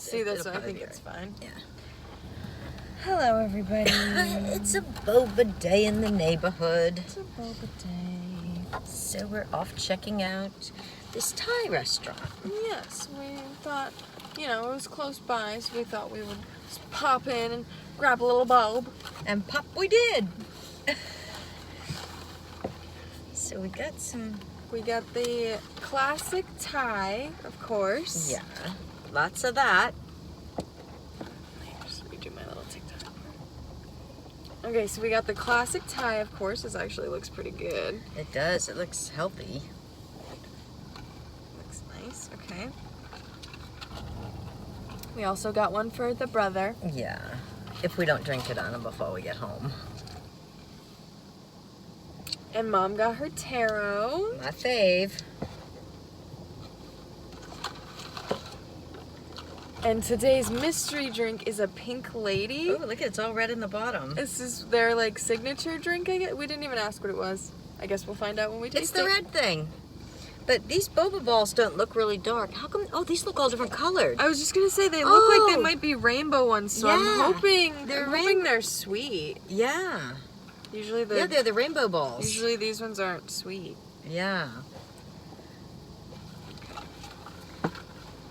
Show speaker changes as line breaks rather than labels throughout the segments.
see this one. I think it's fine.
Yeah.
Hello, everybody.
It's a boba day in the neighborhood.
It's a boba day.
So we're off checking out this Thai restaurant.
Yes, we thought, you know, it was close by, so we thought we would just pop in and grab a little bulb.
And pop we did. So we got some...
We got the classic Thai, of course.
Yeah, lots of that.
Let me just redo my little TikTok. Okay, so we got the classic Thai, of course. This actually looks pretty good.
It does. It looks healthy.
Looks nice. Okay. We also got one for the brother.
Yeah, if we don't drink it on him before we get home.
And Mom got her taro.
My fave.
And today's mystery drink is a pink lady.
Oh, look, it's all red in the bottom.
This is their like signature drink, I guess. We didn't even ask what it was. I guess we'll find out when we taste it.
It's the red thing. But these boba balls don't look really dark. How come? Oh, these look all different colored.
I was just gonna say they look like they might be rainbow ones, so
Yeah.
I'm hoping they're sweet.
Yeah.
Usually
Yeah, they're the rainbow balls.
Usually these ones aren't sweet.
Yeah.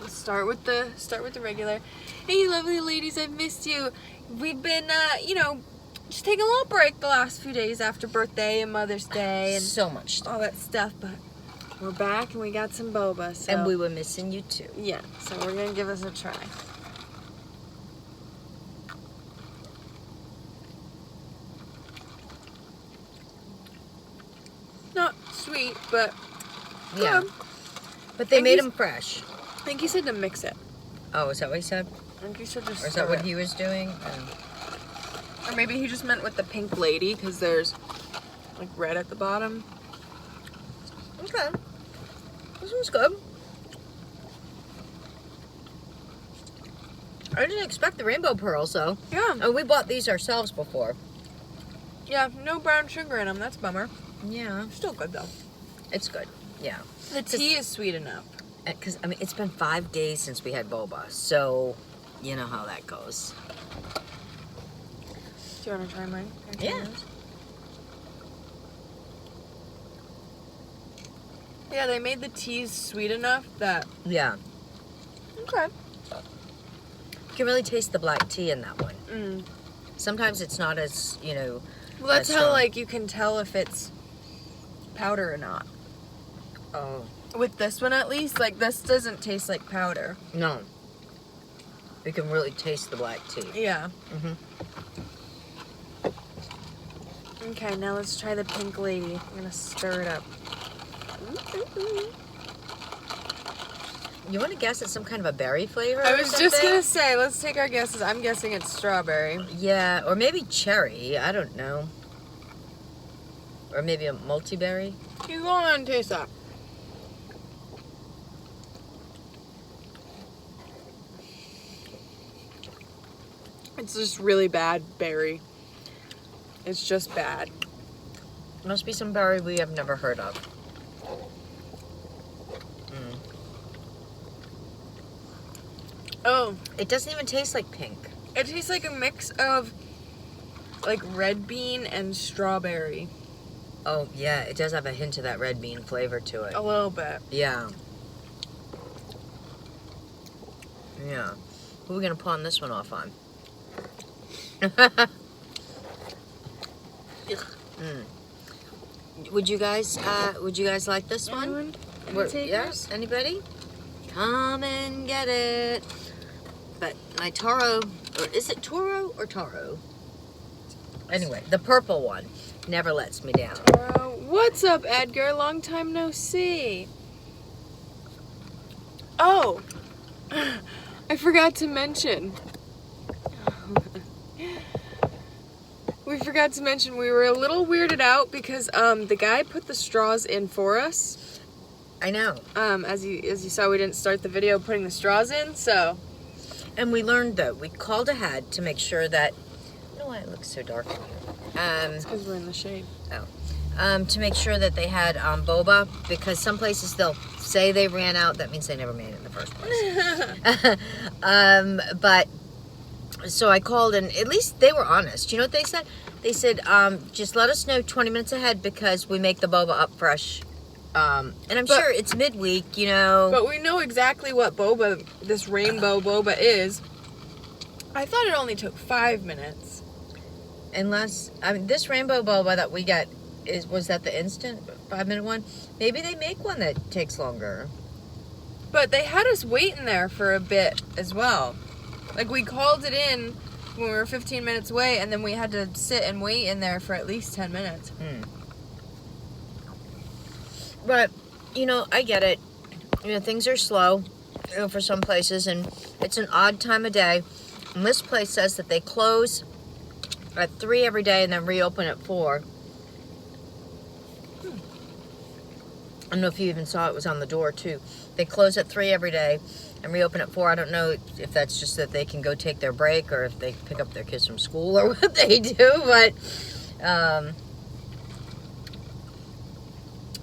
Let's start with the regular. Hey, lovely ladies, I've missed you. We've been, you know, just taking a little break the last few days after birthday and Mother's Day and
So much stuff.
all that stuff, but we're back and we got some boba. So.
And we were missing you too.
Yeah, so we're gonna give this a try. Not sweet, but
Yeah.
good.
But they
And
made
you-
them fresh.
I think he said to mix it.
Oh, is that what he said?
I think he said just
Or is that what he was doing?
Or maybe he just meant with the pink lady, because there's like red at the bottom.
Okay. This one's good. I didn't expect the rainbow pearls, though.
Yeah.
Oh, we bought these ourselves before.
Yeah, no brown sugar in them. That's a bummer.
Yeah.
Still good, though.
It's good. Yeah.
The tea is sweet enough.
Because, I mean, it's been 5 days since we had boba, so you know how that goes.
Do you want to try mine?
Yeah.
Yeah, they made the teas sweet enough that...
Yeah.
Okay.
You can really taste the black tea in that one.
Mm.
Sometimes it's not as, you know...
Well, that's
as
how,
strong.
like, you can tell if it's powder or not.
Oh.
With this one, at least, like, this doesn't taste like powder.
No. You can really taste the black tea.
Yeah.
Mm-hmm.
Okay, now let's try the pink lady. I'm gonna stir it up.
You want to guess it's some kind of a berry flavor?
I
or
was just
something?
gonna say, let's take our guesses. I'm guessing it's strawberry.
Yeah, or maybe cherry. I don't know. Or maybe a multi-berry.
You go on and taste that. It's just really bad berry. It's just bad.
Must be some berry we have never heard of. Mm.
Oh,
It doesn't even taste like pink.
it tastes like a mix of like red bean and strawberry.
Oh, yeah, it does have a hint of that red bean flavor to it.
A little bit.
Yeah. Yeah. Who are we going to pawn this one off on? Mm. Would you guys like this one?
Anyone? Any
We're-
takers?
yes, anybody? Come and get it. But my Toro, or is it Toro or Taro? Anyway, the purple one never lets me down.
What's up, Edgar? Long time no see. Oh, I forgot to mention. We forgot to mention we were a little weirded out because the guy put the straws in for us.
I know.
As you saw, we didn't start the video putting the straws in, so.
And we learned though, we called ahead to make sure that. I don't know why it looks so dark in here.
It's because we're in the shade.
Oh. to make sure that they had boba, because some places they'll say they ran out. That means they never made it in the first place. But so I called, and at least they were honest. You know what they said? They said, just let us know 20 minutes ahead because we make the boba up fresh. And I'm sure it's midweek, you know.
But we know exactly what boba, this rainbow boba is. I thought it only took 5 minutes.
Unless, I mean, this rainbow boba that we get, was that the instant 5-minute one? Maybe they make one that takes longer.
But they had us waiting there for a bit as well. Like, we called it in when we were 15 minutes away, and then we had to sit and wait in there for at least 10 minutes.
But, you know, I get it. You know, things are slow, you know, for some places, and it's an odd time of day. And this place says that they close at 3 every day and then reopen at 4. I don't know if you even saw it was on the door, too. They close at 3 every day and reopen at 4. I don't know if that's just that they can go take their break or if they pick up their kids from school or what they do, but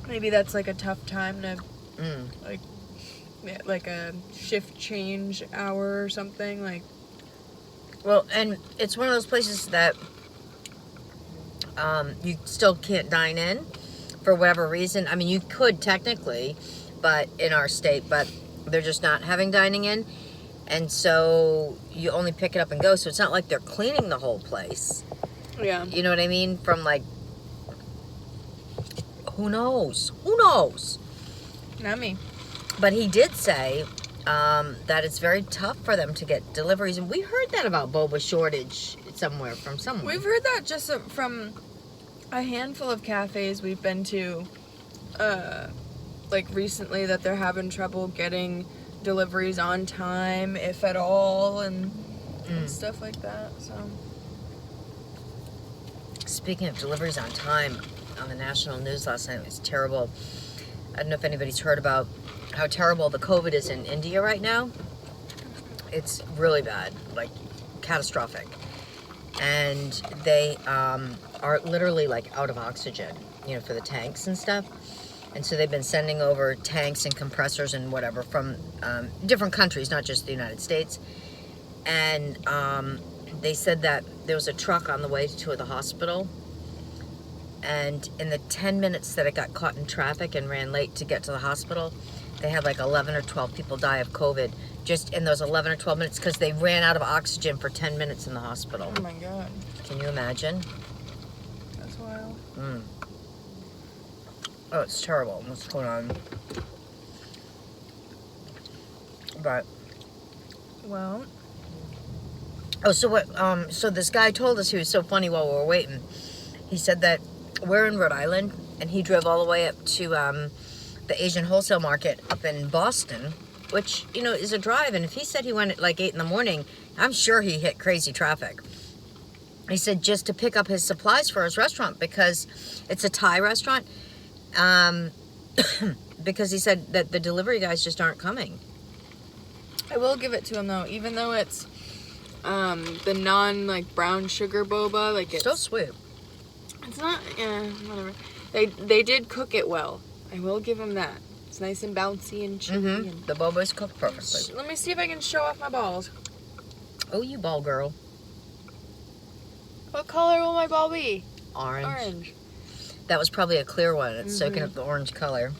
maybe that's like a tough time to like a shift change hour or something, like.
Well, and it's one of those places that you still can't dine in for whatever reason. I mean, you could technically, but in our state, but they're just not having dining in, and so you only pick it up and go. So it's not like they're cleaning the whole place.
Yeah.
You know what I mean? From like, who knows? Who knows?
Not me.
But he did say that it's very tough for them to get deliveries, and we heard that about boba shortage somewhere from someone.
We've heard that just from a handful of cafes we've been to, like recently, that they're having trouble getting deliveries on time, if at all, and stuff like that. So,
speaking of deliveries on time, on the national news last night, it was terrible. I don't know if anybody's heard about how terrible the COVID is in India right now. It's really bad, like catastrophic. And they are literally like out of oxygen, you know, for the tanks and stuff. And so they've been sending over tanks and compressors and whatever from different countries, not just the United States. And they said that there was a truck on the way to the hospital. And in the 10 minutes that it got caught in traffic and ran late to get to the hospital, they had like 11 or 12 people die of COVID just in those 11 or 12 minutes because they ran out of oxygen for 10 minutes in the hospital.
oh my god,
Can you imagine?
that's wild.
Oh, it's terrible what's going on. But,
Well,
oh, so what, so this guy told us, he was so funny while we were waiting. He said that we're in Rhode Island, and he drove all the way up to the Asian wholesale market up in Boston, which, you know, is a drive. And if he said he went at like 8 in the morning, I'm sure he hit crazy traffic. He said just to pick up his supplies for his restaurant because it's a Thai restaurant. Because he said that the delivery guys just aren't coming.
I will give it to him though, even though it's the non like brown sugar boba, like it's
So sweet.
It's not, whatever. They did cook it well. I will give them that. It's nice and bouncy and chewy. And
The boba's cooked perfectly.
let me see if I can show off my balls.
Oh, you ball girl.
What color will my ball be?
Orange.
Orange.
That was probably a clear one. It's soaking up the orange color.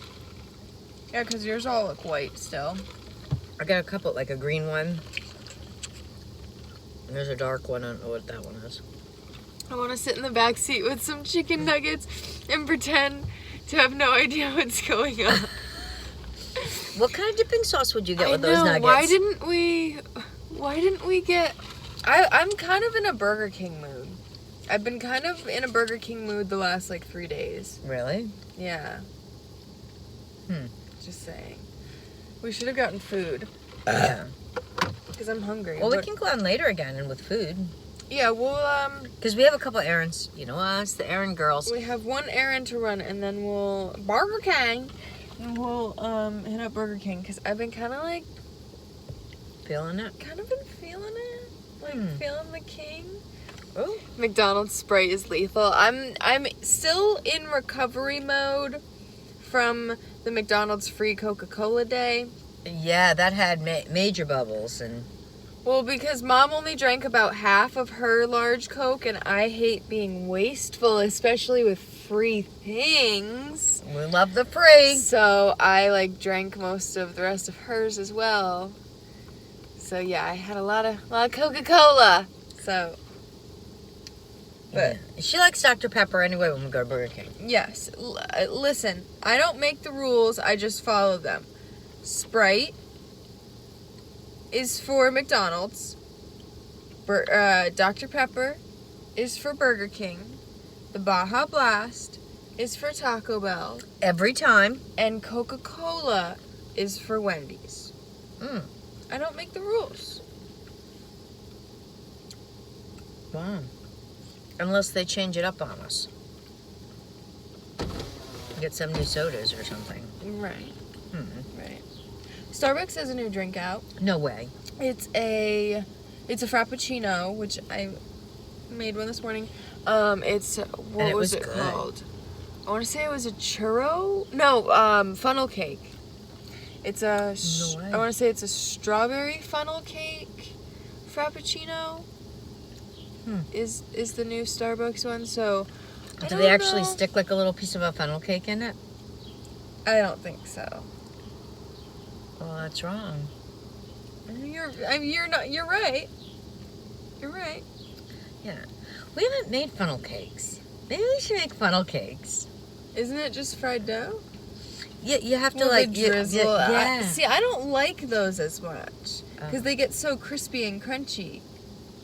Yeah, because yours all look white still.
I got a couple, like a green one. And there's a dark one. I don't know what that one is.
I want to sit in the back seat with some chicken nuggets and pretend to have no idea what's going on.
What kind of dipping sauce would you get with
I
those
know.
nuggets?
Why didn't we get... I'm kind of in a Burger King mood. I've been kind of in a Burger King mood the last, like, 3 days.
Really?
Yeah. Just saying. We should have gotten food.
Yeah.
Because I'm hungry.
Well, we can go on later again and with food.
Yeah, we'll,
Because we have a couple errands. You know us, the errand girls.
we have one errand to run, and then we'll... Burger King! And we'll, hit up Burger King, because I've been kind of, like...
Feeling it?
Kind of been feeling it. Like, feeling the king.
Oh.
McDonald's Sprite is lethal. I'm still in recovery mode from the McDonald's free Coca-Cola day.
Yeah, that had major bubbles and.
Well, because Mom only drank about half of her large Coke, and I hate being wasteful, especially with free things.
We love the free.
So I drank most of the rest of hers as well. So yeah, I had a lot of Coca-Cola. So, but
yeah. She likes Dr. Pepper anyway when we go to Burger King.
yes, listen, I don't make the rules. I just follow them. Sprite is for McDonald's. Dr. Pepper is for Burger King. The Baja Blast is for Taco Bell.
Every time.
And Coca-Cola is for Wendy's. I don't make the rules.
Wow. Unless they change it up on us. Get some new sodas or something.
Right.
Hmm.
Right. Starbucks has a new drink out.
No way.
It's a Frappuccino, which I made one this morning. What was it called? I want to say it was a churro. No, funnel cake. It's a.
No way.
I want to say it's a strawberry funnel cake Frappuccino. Is the new Starbucks one? So.
Do they actually stick like a little piece of a funnel cake in it?
I don't think so.
Well, that's wrong.
You're right. You're right.
Yeah. We haven't made funnel cakes. Maybe we should make funnel cakes.
Isn't it just fried dough?
Yeah, you have to
drizzle.
Yeah.
See, I don't like those as much because they get so crispy and crunchy.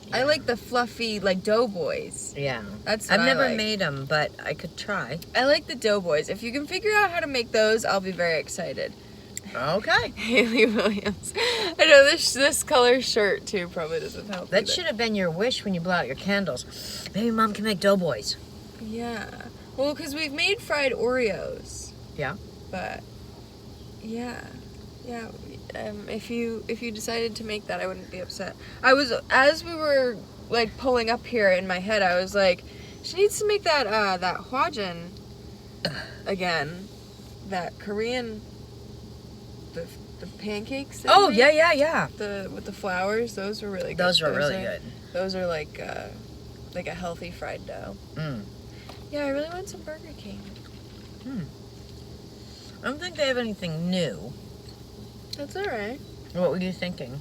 Yeah.
I like the fluffy, Doughboys.
Yeah.
That's what
I've never
like.
made them, but I could try.
I like the Doughboys. If you can figure out how to make those, I'll be very excited.
Okay.
Haley Williams. I know this color shirt too probably doesn't help.
That
either.
should have been your wish when you blew out your candles. Maybe Mom can make Doughboys.
Yeah. Well, because we've made fried Oreos.
Yeah.
But yeah. If you decided to make that, I wouldn't be upset. I was, as we were pulling up here in my head, I was like, she needs to make that hwajin again, that Korean, the pancakes.
Oh yeah.
With the flowers, those were really good.
Those were really good.
Those are like a healthy fried dough. Yeah, I really want some Burger King.
I don't think they have anything new.
That's alright.
What were you thinking?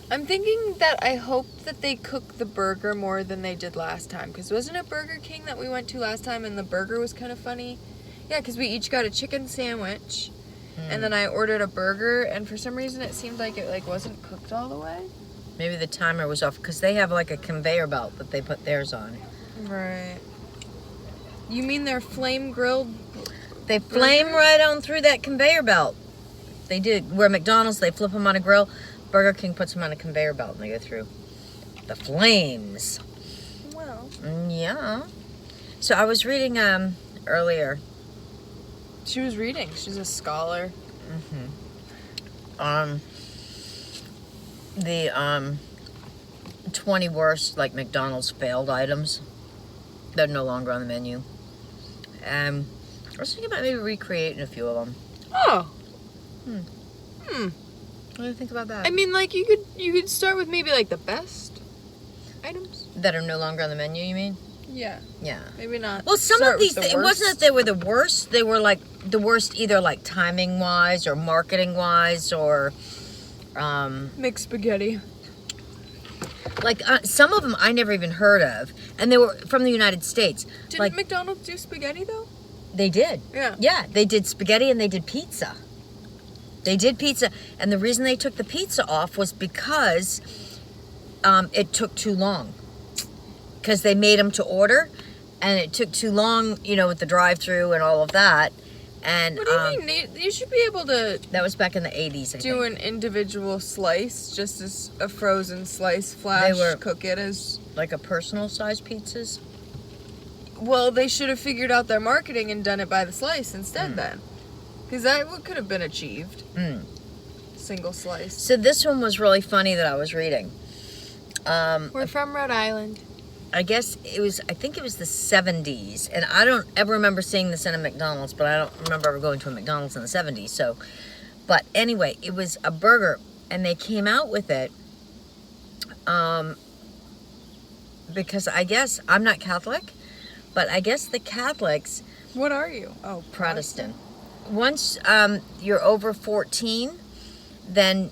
I'm thinking that I hope that they cook the burger more than they did last time. Because wasn't it Burger King that we went to last time and the burger was kind of funny? Yeah, because we each got a chicken sandwich. And then I ordered a burger. And for some reason it seemed like it wasn't cooked all the way.
Maybe the timer was off. Because they have a conveyor belt that they put theirs on.
Right. You mean they're flame grilled?
They flame right on through that conveyor belt. They did. Where McDonald's, they flip them on a grill. Burger King puts them on a conveyor belt and they go through the flames.
Well.
Yeah. So I was reading earlier.
She was reading. She's a scholar.
The 20 worst McDonald's failed items. They're no longer on the menu. I was thinking about maybe recreating a few of them.
Oh.
What do you think about that?
I mean, you could start with maybe the best items.
That are no longer on the menu, you mean?
Yeah.
Yeah.
Maybe not.
Well, some of these,
it
it wasn't that they were the worst. They were the worst either timing wise or marketing wise or
mixed spaghetti.
Some of them I never even heard of, and they were from the United States.
Didn't McDonald's do spaghetti though?
They did.
Yeah.
Yeah, they did spaghetti and they did pizza. They did pizza, and the reason they took the pizza off was because it took too long. Because they made them to order, and it took too long, with the drive-through and all of that. And
what do you mean? You should be able to.
That was back in the 80s, I
do
think.
an individual slice, just as a frozen slice. Cook it as
a personal-sized pizzas.
Well, they should have figured out their marketing and done it by the slice instead then. Because that could have been achieved. Single slice.
So this one was really funny that I was reading.
We're from Rhode Island.
I think it was the 70s. And I don't ever remember seeing this in a McDonald's, but I don't remember ever going to a McDonald's in the 70s. So, but anyway, it was a burger, and they came out with it because I guess I'm not Catholic, but I guess the Catholics...
What are you? Oh,
Protestant. Once you're over 14, then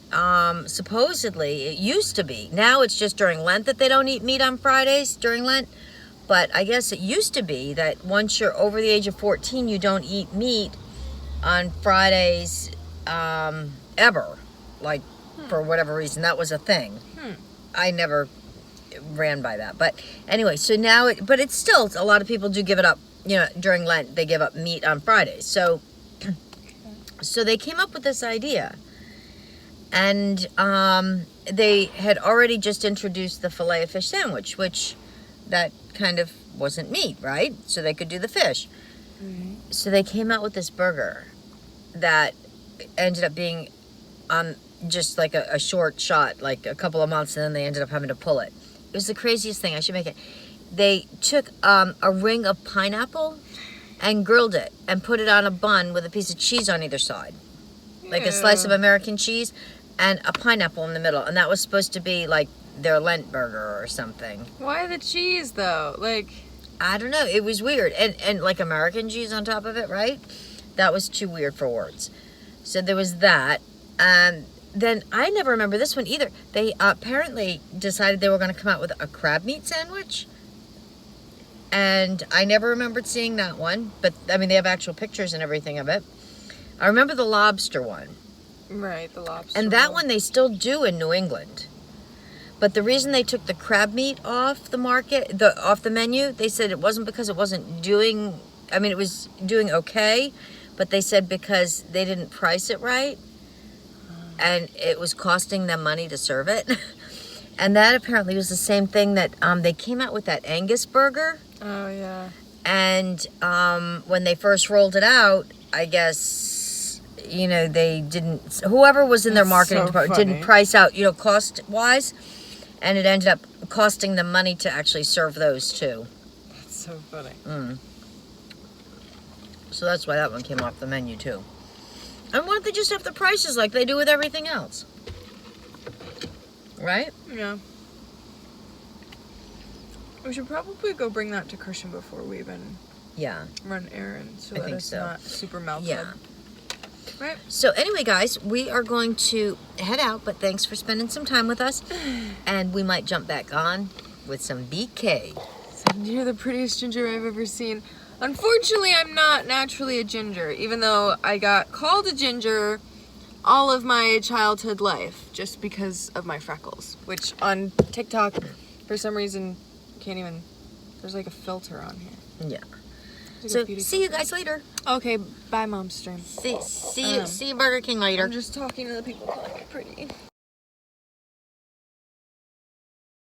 supposedly, it used to be, now it's just during Lent that they don't eat meat on Fridays during Lent, but I guess it used to be that once you're over the age of 14, you don't eat meat on Fridays ever, like for whatever reason. That was a thing. I never ran by that, but anyway, so now but it's still, a lot of people do give it up, during Lent. They give up meat on Fridays. So they came up with this idea, and they had already just introduced the filet of fish sandwich, which that kind of wasn't meat, right? So they could do the fish. So they came out with this burger that ended up being on just like a short shot, like a couple of months, and then they ended up having to pull it. It was the craziest thing. I should make it. They took a ring of pineapple and grilled it and put it on a bun with a piece of cheese on either side. Like a slice of American cheese and a pineapple in the middle. And that was supposed to be like their Lent burger or something.
Why the cheese though? Like,
I don't know. It was weird. And like American cheese on top of it, right? That was too weird for words. So there was that. Then I never remember this one either. They apparently decided they were going to come out with a crab meat sandwich. And I never remembered seeing that one. But, I mean, they have actual pictures and everything of it. I remember the lobster one.
Right, the lobster
And that one they still do in New England. But the reason they took the crab meat off the market, off the menu, they said it wasn't because it wasn't doing... I mean, it was doing okay. But they said because they didn't price it right. And it was costing them money to serve it. And that apparently was the same thing that they came out with that Angus burger.
Oh, yeah.
And when they first rolled it out, I guess, they didn't... Whoever was in their marketing department didn't price out, cost-wise. And it ended up costing them money to actually serve those, too.
That's so funny.
So that's why that one came off the menu, too. And why don't they just have the prices like they do with everything else? Right?
Yeah. We should probably go bring that to Christian before we even run errands so that it's not super melted.
Yeah.
Right?
So anyway, guys, we are going to head out, but thanks for spending some time with us. And we might jump back on with some BK.
So you're the prettiest ginger I've ever seen. Unfortunately, I'm not naturally a ginger, even though I got called a ginger all of my childhood life just because of my freckles, which on TikTok, for some reason, can't even, there's like a filter on here.
Yeah.
Like
so see you guys later.
Okay, bye, Mom Stream.
See you Burger King later.
I'm just talking to the people calling me pretty.